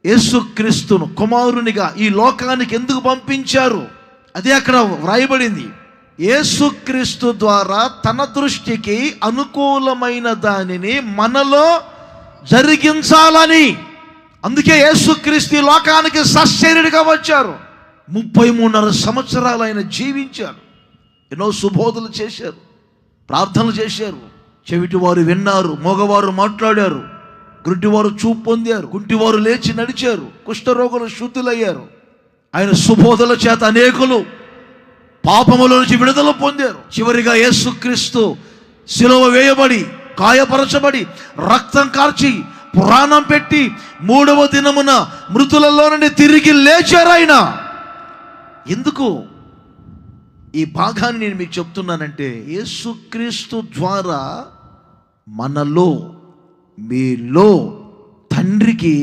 యేసుక్రీస్తును కుమారునిగా ఈ లోకానికి ఎందుకు పంపించారు? అదే అక్కడ వ్రాయబడింది. యేసుక్రీస్తు ద్వారా తన దృష్టికి అనుకూలమైన దానిని మనలో జరిగించాలని. అందుకే యేసుక్రీస్తు ఈ లోకానికి సశరీరుడిగా వచ్చారు. 33.5 సంవత్సరాలు ఆయన జీవించారు. ఎన్నో సుబోధలు చేశారు, ప్రార్థనలు చేశారు. చెవిటివారు విన్నారు, మగవారు మాట్లాడారు, గుడ్డివారు చూపు పొందారు, కుంటివారు లేచి నడిచారు, కుష్ఠరోగులు శుద్ధులయ్యారు. ఆయన సుబోధల చేత అనేకులు పాపముల నుంచి విడుదల పొందారు. చివరిగా యేసుక్రీస్తు శిలువ వేయబడి, గాయపరచబడి, రక్తం కార్చి, పురాణం పెట్టి 3వ దినమున మృతులలో నుండి తిరిగి లేచారు ఆయన. ఎందుకు ఈ భాగాన్ని నేను మీకు చెప్తున్నానంటే, యేసుక్రీస్తు ద్వారా మనలో, మీలో తండ్రికి